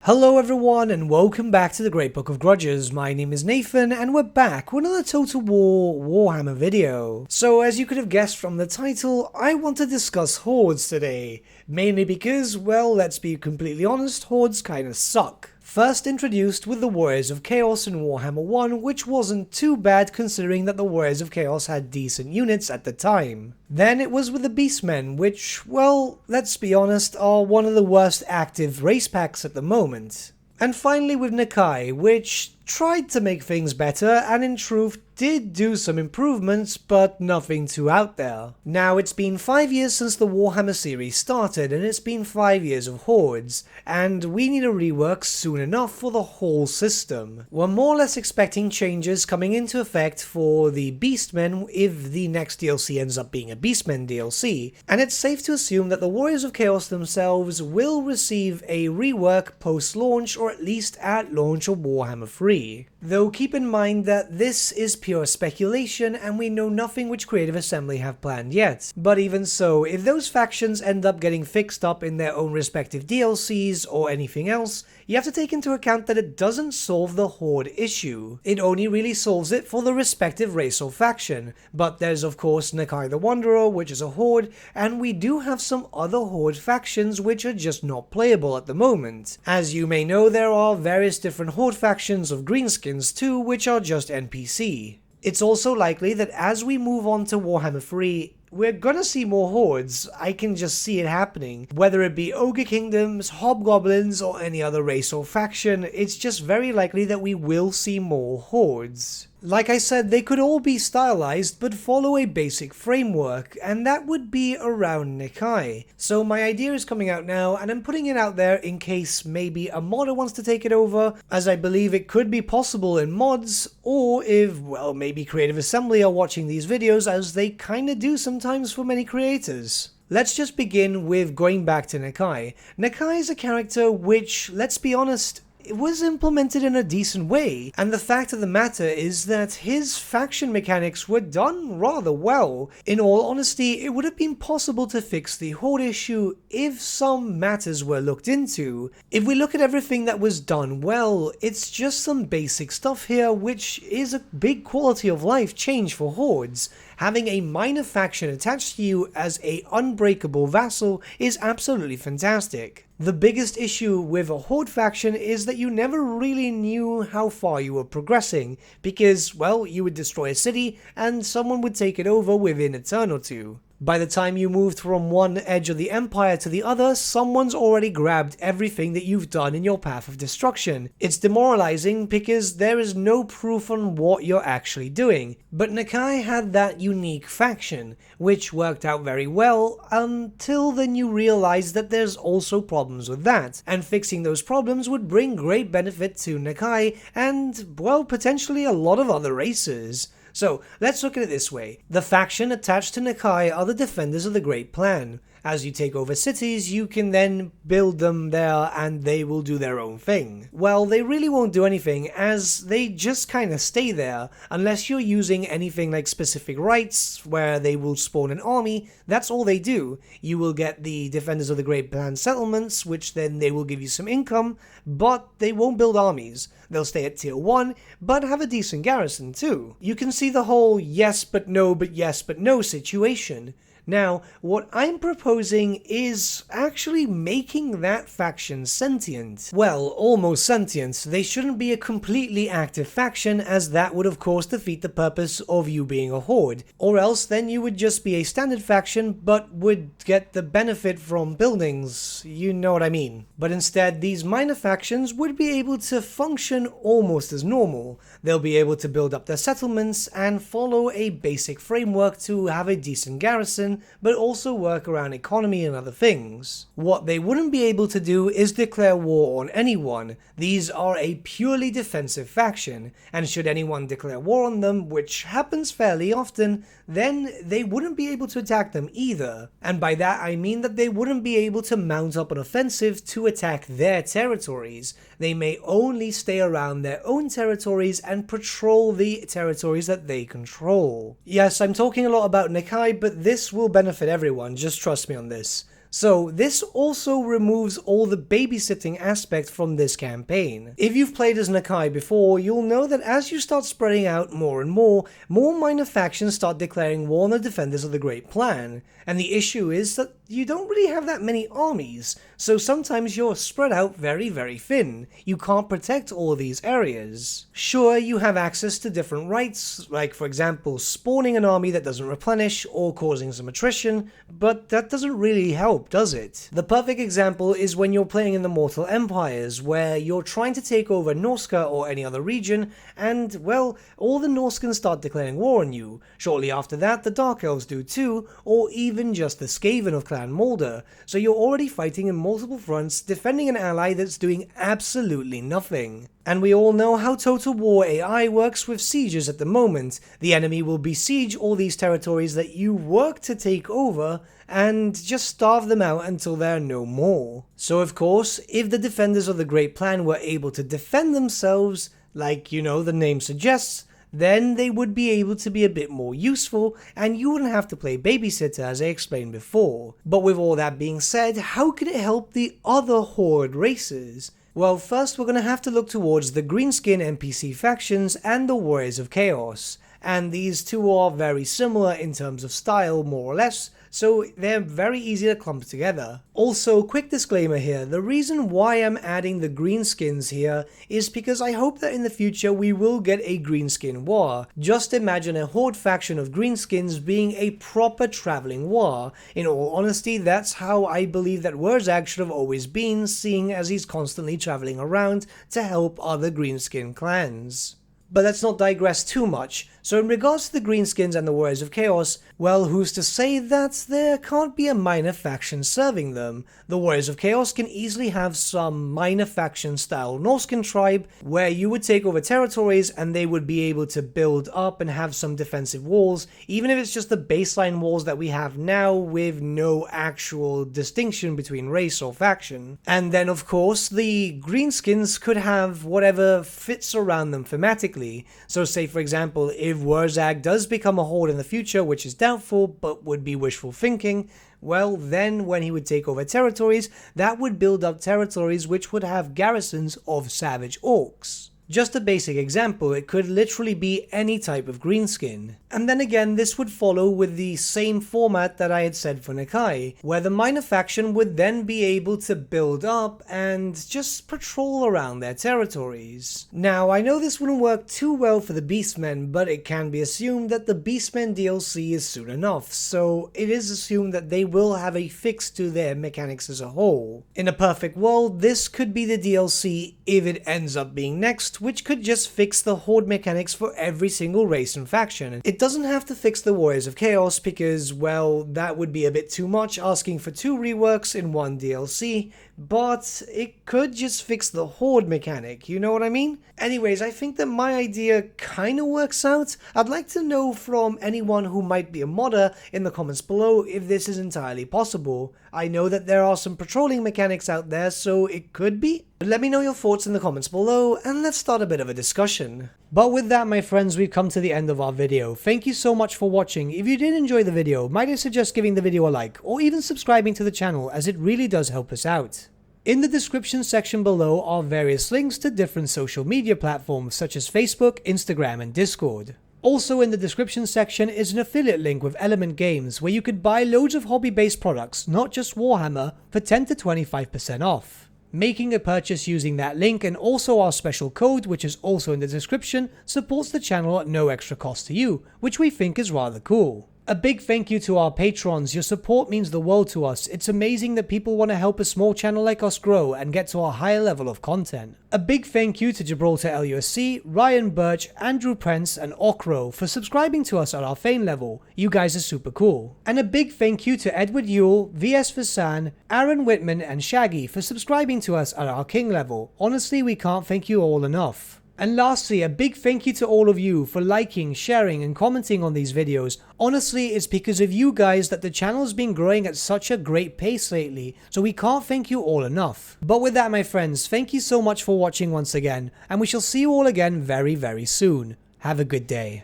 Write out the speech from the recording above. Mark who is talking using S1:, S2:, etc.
S1: Hello everyone and welcome back to the Great Book of Grudges. My name is Nathan and we're back with another Total War Warhammer video. So as you could have guessed from the title, I want to discuss Hordes today. Mainly because, well, let's be completely honest, Hordes kinda suck. First introduced with the Warriors of Chaos in Warhammer 1, which wasn't too bad considering that the Warriors of Chaos had decent units at the time. Then it was with the Beastmen, which, well, let's be honest, are one of the worst active race packs at the moment. And finally with Nakai, which tried to make things better and in truth did do some improvements, but nothing too out there. Now it's been 5 years since the Warhammer series started and it's been 5 years of Hordes, and we need a rework soon enough for the whole system. We're more or less expecting changes coming into effect for the Beastmen if the next DLC ends up being a Beastmen DLC, and it's safe to assume that the Warriors of Chaos themselves will receive a rework post-launch or at least at launch of Warhammer 3. Though keep in mind that this is pure speculation and we know nothing which Creative Assembly have planned yet. But even so, if those factions end up getting fixed up in their own respective DLCs or anything else, you have to take into account that it doesn't solve the Horde issue. It only really solves it for the respective race or faction. But there's of course Nakai the Wanderer, which is a Horde, and we do have some other Horde factions which are just not playable at the moment. As you may know, there are various different Horde factions of Greenskins too, which are just NPC. It's also likely that as we move on to Warhammer 3, we're gonna see more Hordes. I can just see it happening. Whether it be Ogre Kingdoms, Hobgoblins, or any other race or faction, it's just very likely that we will see more Hordes. Like I said, they could all be stylized but follow a basic framework, and that would be around Nakai. So my idea is coming out now, and I'm putting it out there in case maybe a modder wants to take it over, as I believe it could be possible in mods, or if, well, maybe Creative Assembly are watching these videos, as they kinda do sometimes for many creators. Let's just begin with going back to Nakai. Nakai is a character which, let's be honest, it was implemented in a decent way, and the fact of the matter is that his faction mechanics were done rather well. In all honesty, it would have been possible to fix the Horde issue if some matters were looked into. If we look at everything that was done well, it's just some basic stuff here which is a big quality of life change for Hordes. Having a minor faction attached to you as a unbreakable vassal is absolutely fantastic. The biggest issue with a Horde faction is that you never really knew how far you were progressing, because, well, you would destroy a city and someone would take it over within a turn or two. By the time you moved from one edge of the empire to the other, someone's already grabbed everything that you've done in your path of destruction. It's demoralizing because there is no proof on what you're actually doing. But Nakai had that unique faction, which worked out very well until then you realize that there's also problems with that, and fixing those problems would bring great benefit to Nakai and, well, potentially a lot of other races. So, let's look at it this way. The faction attached to Nakai are the Defenders of the Great Plan. As you take over cities, you can then build them there and they will do their own thing. Well, they really won't do anything, as they just kinda stay there, unless you're using anything like specific rights, where they will spawn an army. That's all they do. You will get the Defenders of the Great Plan settlements, which then they will give you some income, but they won't build armies. They'll stay at tier 1, but have a decent garrison too. You can see the whole yes but no but yes but no situation. Now, what I'm proposing is actually making that faction sentient. Well, almost sentient. They shouldn't be a completely active faction, as that would of course defeat the purpose of you being a Horde. Or else then you would just be a standard faction, but would get the benefit from buildings, you know what I mean. But instead, these minor factions would be able to function almost as normal. They'll be able to build up their settlements and follow a basic framework to have a decent garrison, but also work around economy and other things. What they wouldn't be able to do is declare war on anyone. These are a purely defensive faction, and should anyone declare war on them, which happens fairly often, then they wouldn't be able to attack them either. And by that I mean that they wouldn't be able to mount up an offensive to attack their territories. They may only stay around their own territories and patrol the territories that they control. Yes, I'm talking a lot about Nakai, but this will benefit everyone, just trust me on this. So this also removes all the babysitting aspect from this campaign. If you've played as Nakai before, you'll know that as you start spreading out more and more minor factions start declaring war on the defenders of the Great Plan. And the issue is that you don't really have that many armies, so sometimes you're spread out very thin. You can't protect all these areas. Sure, you have access to different rights, like for example spawning an army that doesn't replenish or causing some attrition, but that doesn't really help, does it? The perfect example is when you're playing in the Mortal Empires, where you're trying to take over Norska or any other region, and well, all the Norskans start declaring war on you. Shortly after that, the Dark Elves do too, or even just the Skaven of Clan Moldor, so you're already fighting in multiple fronts, defending an ally that's doing absolutely nothing. And we all know how Total War AI works with sieges at the moment. The enemy will besiege all these territories that you work to take over, and just starve them out until there are no more. So of course, if the defenders of the Great Plan were able to defend themselves, like, you know, the name suggests, then they would be able to be a bit more useful, and you wouldn't have to play babysitter as I explained before. But with all that being said, how could it help the other Horde races? Well, first we're going to have to look towards the greenskin NPC factions and the Warriors of Chaos. And these two are very similar in terms of style, more or less, so they're very easy to clump together. Also, quick disclaimer here, the reason why I'm adding the greenskins here is because I hope that in the future we will get a greenskin war. Just imagine a Horde faction of greenskins being a proper traveling war. In all honesty, that's how I believe that Wurzag should have always been, seeing as he's constantly traveling around to help other greenskin clans. But let's not digress too much. So in regards to the greenskins and the Warriors of Chaos, well, who's to say that there can't be a minor faction serving them? The Warriors of Chaos can easily have some minor faction style Norscan tribe where you would take over territories and they would be able to build up and have some defensive walls, even if it's just the baseline walls that we have now with no actual distinction between race or faction. And then of course the greenskins could have whatever fits around them thematically. So say for example, if Wurzag does become a Horde in the future, which is doubtful but would be wishful thinking, well then when he would take over territories, that would build up territories which would have garrisons of savage orcs. Just a basic example, it could literally be any type of greenskin. And then again, this would follow with the same format that I had said for Nakai, where the minor faction would then be able to build up and just patrol around their territories. Now, I know this wouldn't work too well for the Beastmen, but it can be assumed that the Beastmen DLC is soon enough, so it is assumed that they will have a fix to their mechanics as a whole. In a perfect world, this could be the DLC if it ends up being next, which could just fix the Horde mechanics for every single race and faction. It doesn't have to fix the Warriors of Chaos because, well, that would be a bit too much asking for 2 reworks in one DLC, but it could just fix the Horde mechanic, you know what I mean? Anyways, I think that my idea kinda works out. I'd like to know from anyone who might be a modder in the comments below if this is entirely possible. I know that there are some patrolling mechanics out there, so it could be. Let me know your thoughts in the comments below, and let's start a bit of a discussion. But with that, my friends, we've come to the end of our video. Thank you so much for watching. If you did enjoy the video, might I suggest giving the video a like, or even subscribing to the channel, as it really does help us out. In the description section below are various links to different social media platforms such as Facebook, Instagram, and Discord. Also in the description section is an affiliate link with Element Games where you could buy loads of hobby-based products, not just Warhammer, for 10 to 25% off. Making a purchase using that link and also our special code, which is also in the description, supports the channel at no extra cost to you, which we think is rather cool. A big thank you to our patrons. Your support means the world to us. It's amazing that people want to help a small channel like us grow and get to a higher level of content. A big thank you to Gibraltar LUSC, Ryan Bertsche, Andrew Prince, and Okro for subscribing to us at our Fane level. You guys are super cool. And a big thank you to Edward Yule, VS Vasan, Aaron Whitman, and Shaggy for subscribing to us at our King level. Honestly, we can't thank you all enough. And lastly, a big thank you to all of you for liking, sharing, and commenting on these videos. Honestly, it's because of you guys that the channel's been growing at such a great pace lately, so we can't thank you all enough. But with that, my friends, thank you so much for watching once again, and we shall see you all again very, very soon. Have a good day.